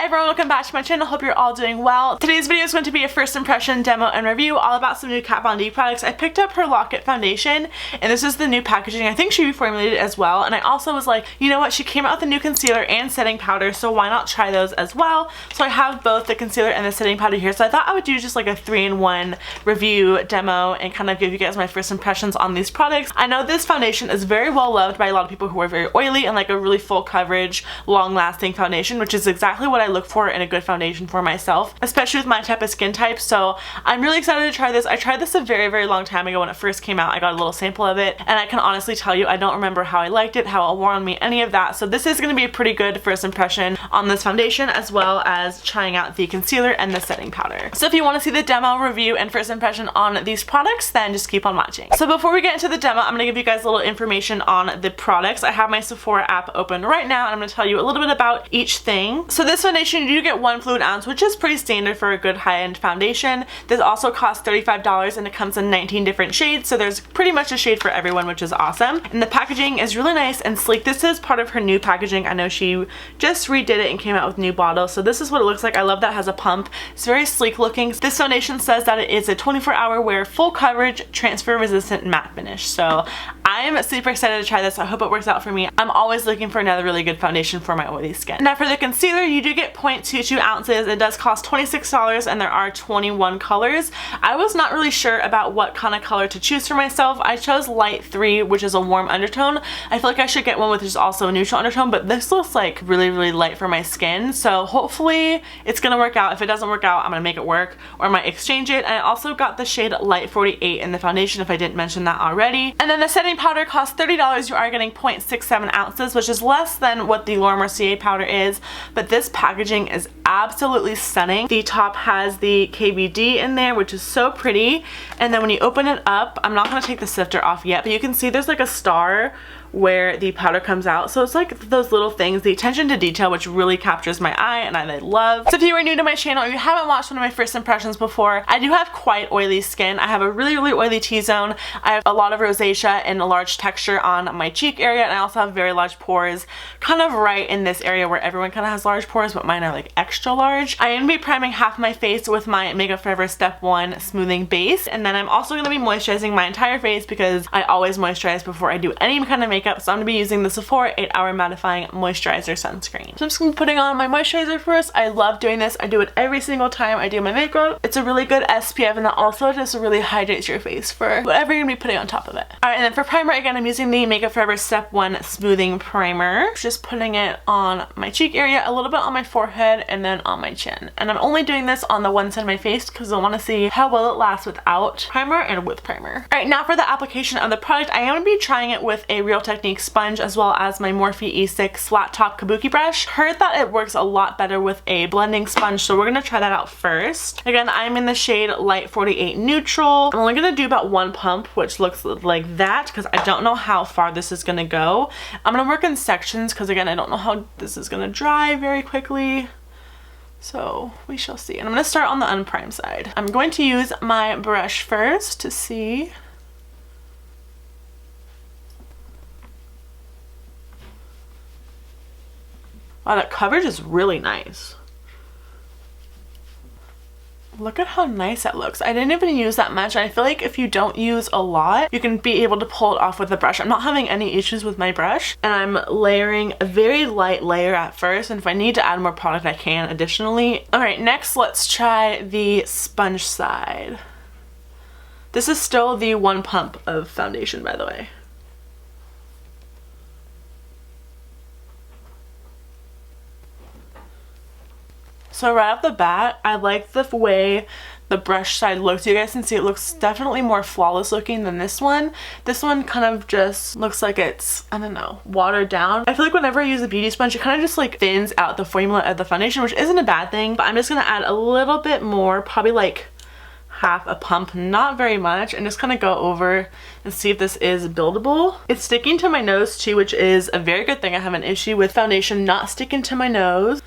Hi everyone, welcome back to my channel. Hope you're all doing well. Today's video is going to be a first impression demo and review all about some new Kat Von D products. I picked up her Lock-It foundation and this is the new packaging. I think she reformulated it as well, and I also was like, you know what, she came out with a new concealer and setting powder, so why not try those as well? So I have both the concealer and the setting powder here, so I thought I would do just like a 3-in-1 review demo and kind of give you guys my first impressions on these products. I know this foundation is very well loved by a lot of people who are very oily and like a really full coverage, long lasting foundation, which is exactly what I look for in a good foundation for myself, especially with my type of skin type. So I'm really excited to try this. I tried this a very long time ago when it first came out. I got a little sample of it and I can honestly tell you I don't remember how I liked it, how it wore on me, any of that. So this is going to be a pretty good first impression on this foundation, as well as trying out the concealer and the setting powder. So if you want to see the demo, review, and first impression on these products, then just keep on watching. So before we get into the demo, I'm going to give you guys a little information on the products. I have my Sephora app open right now and I'm going to tell you a little bit about each thing. So this foundation, you do get 1 fluid ounce, which is pretty standard for a good high-end foundation. This also costs $35 and it comes in 19 different shades, so there's pretty much a shade for everyone, which is awesome. And the packaging is really nice and sleek. This is part of her new packaging. I know she just redid it and came out with new bottles, so this is what it looks like. I love that it has a pump. It's very sleek looking. This foundation says that it is a 24-hour wear, full coverage, transfer resistant matte finish. So I'm super excited to try this. I hope it works out for me. I'm always looking for another really good foundation for my oily skin. Now for the concealer, you do get 0.22 ounces. It does cost $26 and there are 21 colors. I was not really sure about what kind of color to choose for myself. I chose light 3, which is a warm undertone. I feel like I should get one with just also a neutral undertone, but this looks like really light for my skin. So hopefully it's gonna work out. If it doesn't work out, I'm gonna make it work or I might exchange it. And I also got the shade light 48 in the foundation, if I didn't mention that already. And then the setting powder costs $30. You are getting 0.67 ounces, which is less than what the Laura Mercier powder is, but this packaging is absolutely stunning. The top has the KVD in there, which is so pretty, and then when you open it up, I'm not going to take the sifter off yet, but you can see there's like a star where the powder comes out. So it's like those little things, the attention to detail, which really captures my eye and I love. So if you are new to my channel or you haven't watched one of my first impressions before, I do have quite oily skin. I have a really oily T-zone. I have a lot of rosacea and a large texture on my cheek area, and I also have very large pores kind of right in this area where everyone kind of has large pores, but mine are like extra large. I am going to be priming half my face with my Makeup Forever Step 1 smoothing base, and then I'm also going to be moisturizing my entire face because I always moisturize before I do any kind of makeup. So I'm going to be using the Sephora 8-Hour Mattifying Moisturizer Sunscreen. So I'm just going to be putting on my moisturizer first. I love doing this. I do it every single time I do my makeup. It's a really good SPF, and that also just really hydrates your face for whatever you're going to be putting on top of it. Alright, and then for primer, again, I'm using the Makeup Forever Step 1 Smoothing Primer. Just putting it on my cheek area, a little bit on my forehead, and then on my chin. And I'm only doing this on the one side of my face because I want to see how well it lasts without primer and with primer. Alright, now for the application of the product, I am going to be trying it with a Real Techniques sponge as well as my Morphe E6 flat top kabuki brush. Heard that it works a lot better with a blending sponge, so we're gonna try that out first. Again, I'm in the shade light 48 neutral. I'm only gonna do about 1 pump, which looks like that because I don't know how far this is gonna go. I'm gonna work in sections because again, I don't know how this is gonna dry very quickly. So we shall see. And I'm gonna start on the unprimed side. I'm going to use my brush first to see. Wow, that coverage is really nice. Look at how nice that looks. I didn't even use that much. I feel like if you don't use a lot, you can be able to pull it off with the brush. I'm not having any issues with my brush, and I'm layering a very light layer at first, and if I need to add more product, I can additionally. Alright, next let's try the sponge side. This is still the 1 pump of foundation, by the way. So right off the bat, I like the way the brush side looks. You guys can see it looks definitely more flawless looking than this one. This one kind of just looks like it's, I don't know, watered down. I feel like whenever I use a beauty sponge, it kind of just like thins out the formula of the foundation, which isn't a bad thing, but I'm just gonna add a little bit more, probably like half a pump, not very much, and just kind of go over and see if this is buildable. It's sticking to my nose too, which is a very good thing. I have an issue with foundation not sticking to my nose.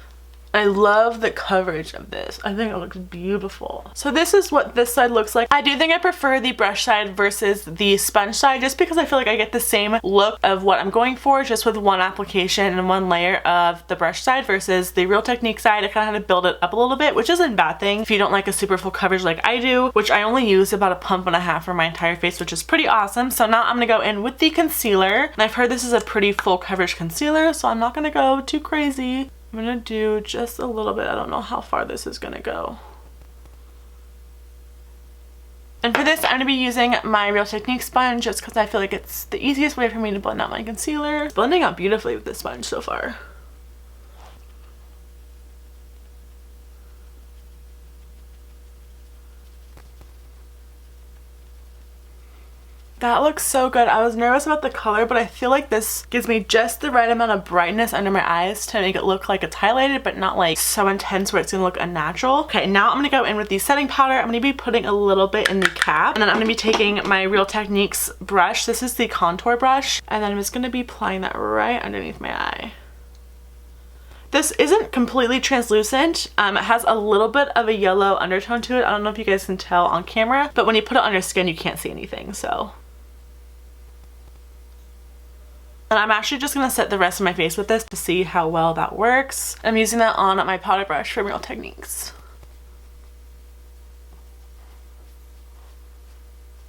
I love the coverage of this. I think it looks beautiful. So this is what this side looks like. I do think I prefer the brush side versus the sponge side just because I feel like I get the same look of what I'm going for just with one application and one layer of the brush side versus the Real Technique side. I kind of had to build it up a little bit, which isn't a bad thing if you don't like a super full coverage like I do, which I only use about a pump and a half for my entire face, which is pretty awesome. So now I'm gonna go in with the concealer, and I've heard this is a pretty full coverage concealer, so I'm not gonna go too crazy. I'm gonna do just a little bit. I don't know how far this is gonna go. And for this, I'm going to be using my Real Technique sponge just because I feel like it's the easiest way for me to blend out my concealer. It's blending out beautifully with this sponge so far. That looks so good. I was nervous about the color, but I feel like this gives me just the right amount of brightness under my eyes to make it look like it's highlighted, but not like so intense where it's gonna look unnatural. Okay, now I'm gonna go in with the setting powder. I'm gonna be putting a little bit in the cap, and then I'm gonna be taking my Real Techniques brush. This is the contour brush, and then I'm just gonna be applying that right underneath my eye. This isn't completely translucent. It has a little bit of a yellow undertone to it. I don't know if you guys can tell on camera, but when you put it on your skin, you can't see anything, so. And I'm actually just going to set the rest of my face with this to see how well that works. I'm using that on my powder brush from Real Techniques.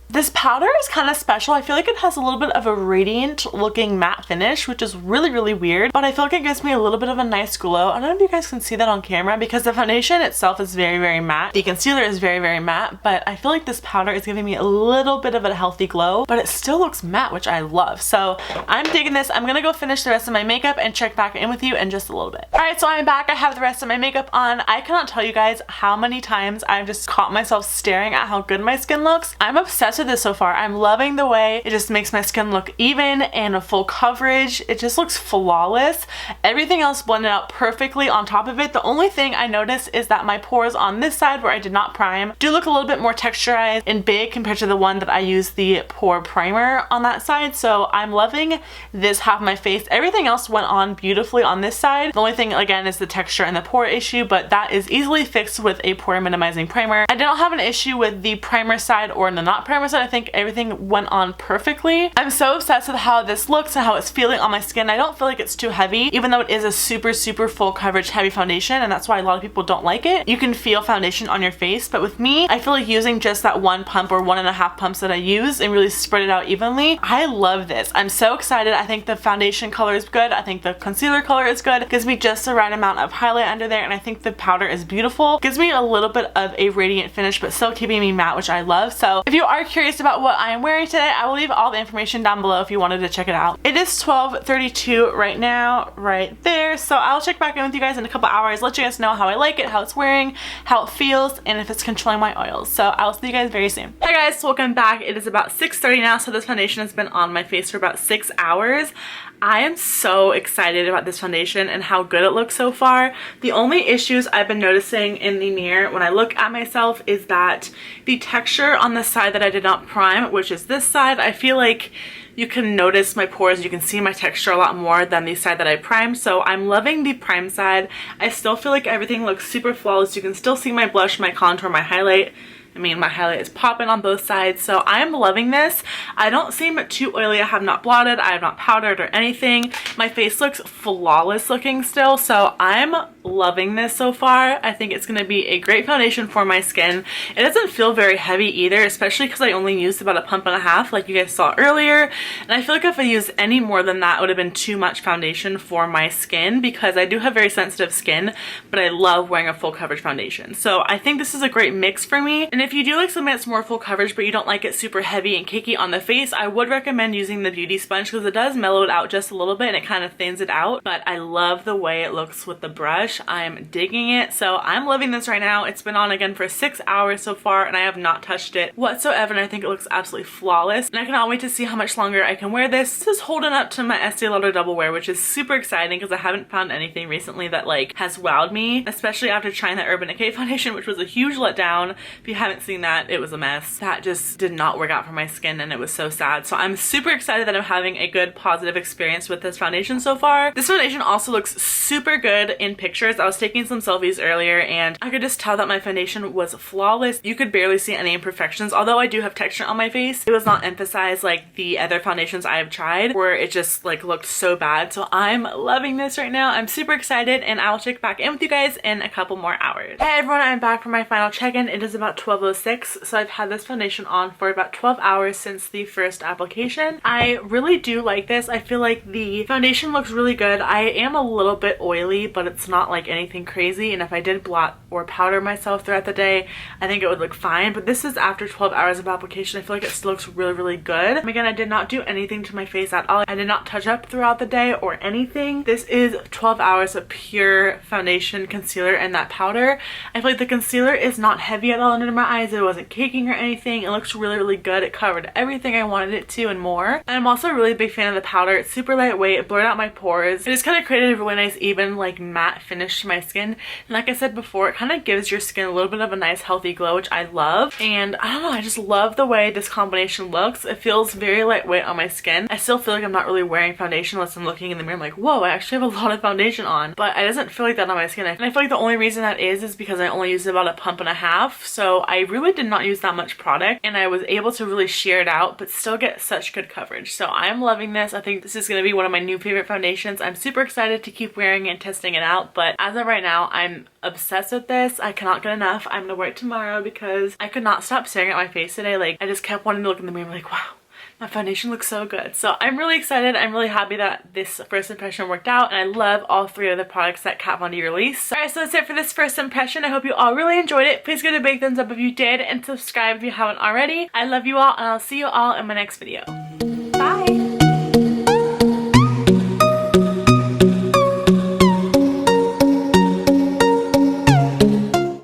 This powder is kind of special. I feel like it has a little bit of a radiant looking matte finish, which is really, really weird, but I feel like it gives me a little bit of a nice glow. I don't know if you guys can see that on camera because the foundation itself is very, very matte. The concealer is very, very matte, but I feel like this powder is giving me a little bit of a healthy glow, but it still looks matte, which I love. So I'm digging this. I'm gonna go finish the rest of my makeup and check back in with you in just a little bit. All right, so I'm back. I have the rest of my makeup on. I cannot tell you guys how many times I've just caught myself staring at how good my skin looks. I'm obsessed with this so far. I'm loving the way it just makes my skin look even and a full coverage. It just looks flawless. Everything else blended out perfectly on top of it. The only thing I noticed is that my pores on this side where I did not prime do look a little bit more texturized and big compared to the one that I used the pore primer on that side. So I'm loving this half of my face. Everything else went on beautifully on this side. The only thing again is the texture and the pore issue, but that is easily fixed with a pore minimizing primer. I don't have an issue with the primer side or the not primer side. I think everything went on perfectly. I'm so obsessed with how this looks and how it's feeling on my skin. I don't feel like it's too heavy, even though it is a super, super full coverage heavy foundation, and that's why a lot of people don't like it. You can feel foundation on your face, but with me, I feel like using just that one pump or 1.5 pumps that I use and really spread it out evenly. I love this. I'm so excited. I think the foundation color is good. I think the concealer color is good. It gives me just the right amount of highlight under there, and I think the powder is beautiful. It gives me a little bit of a radiant finish, but still keeping me matte, which I love. So if you are curious about what I am wearing today, I will leave all the information down below if you wanted to check it out. It is 12:32 right now, right there. So I'll check back in with you guys in a couple hours, let you guys know how I like it, how it's wearing, how it feels, and if it's controlling my oils. So I'll see you guys very soon. Hi guys, welcome back. It is about 6:30 now, so this foundation has been on my face for about 6 hours. I am so excited about this foundation and how good it looks so far. The only issues I've been noticing in the mirror when I look at myself is that the texture on the side that I did not prime, which is this side, I feel like you can notice my pores, you can see my texture a lot more than the side that I primed. So I'm loving the prime side. I still feel like everything looks super flawless. You can still see my blush, my contour, my highlight. I mean, my highlight is popping on both sides, so I'm loving this. I don't seem too oily. I have not blotted, I have not powdered or anything. My face looks flawless looking still, so I'm loving this so far. I think it's going to be a great foundation for my skin. It doesn't feel very heavy either, especially because I only used about a pump and a half like you guys saw earlier. And I feel like if I used any more than that, it would have been too much foundation for my skin because I do have very sensitive skin, but I love wearing a full coverage foundation. So I think this is a great mix for me. And if you do like something that's more full coverage but you don't like it super heavy and cakey on the face, I would recommend using the beauty sponge because it does mellow it out just a little bit and it kind of thins it out. But I love the way it looks with the brush. I'm digging it. So I'm loving this right now. It's been on again for 6 hours so far and I have not touched it whatsoever, and I think it looks absolutely flawless. And I cannot wait to see how much longer I can wear this. This is holding up to my Estee Lauder Double Wear, which is super exciting because I haven't found anything recently that like has wowed me, especially after trying the Urban Decay foundation, which was a huge letdown. If you haven't haven't seen that, it was a mess. That just did not work out for my skin and it was so sad. So I'm super excited that I'm having a good positive experience with this foundation so far. This foundation also looks super good in pictures. I was taking some selfies earlier and I could just tell that my foundation was flawless. You could barely see any imperfections. Although I do have texture on my face, it was not emphasized like the other foundations I have tried where it just like looked so bad. So I'm loving this right now. I'm super excited and I will check back in with you guys in a couple more hours. Hey everyone, I'm back for my final check-in. It is about 12:06, so I've had this foundation on for about 12 hours since the first application. I really do like this. I feel like the foundation looks really good. I am a little bit oily, but it's not like anything crazy, and if I did blot or powder myself throughout the day, I think it would look fine. But this is after 12 hours of application. I feel like it still looks really, really good. And again, I did not do anything to my face at all. I did not touch up throughout the day or anything. This is 12 hours of pure foundation, concealer, and that powder. I feel like the concealer is not heavy at all under my eyes. It wasn't caking or anything. It looks really, really good. It covered everything I wanted it to and more. And I'm also a really big fan of the powder. It's super lightweight. It blurred out my pores. It just kind of created a really nice, even like matte finish to my skin. And like I said before, it kind of gives your skin a little bit of a nice healthy glow, which I love. And I don't know, I just love the way this combination looks. It feels very lightweight on my skin. I still feel like I'm not really wearing foundation unless I'm looking in the mirror. I'm like, whoa, I actually have a lot of foundation on. But it doesn't feel like that on my skin. And I feel like the only reason that is because I only used about a pump and a half. So I really did not use that much product. And I was able to really sheer it out, but still get such good coverage. So I'm loving this. I think this is going to be one of my new favorite foundations. I'm super excited to keep wearing it and testing it out. But as of right now, I'm obsessed with this. I cannot get enough. I'm gonna wear it tomorrow because I could not stop staring at my face today. Like, I just kept wanting to look in the mirror like, wow, my foundation looks so good. So I'm really excited. I'm really happy that this first impression worked out, and I love all three of the products that Kat Von D released. Alright, so that's it for this first impression. I hope you all really enjoyed it. Please give it a big thumbs up if you did, and subscribe if you haven't already. I love you all, and I'll see you all in my next video.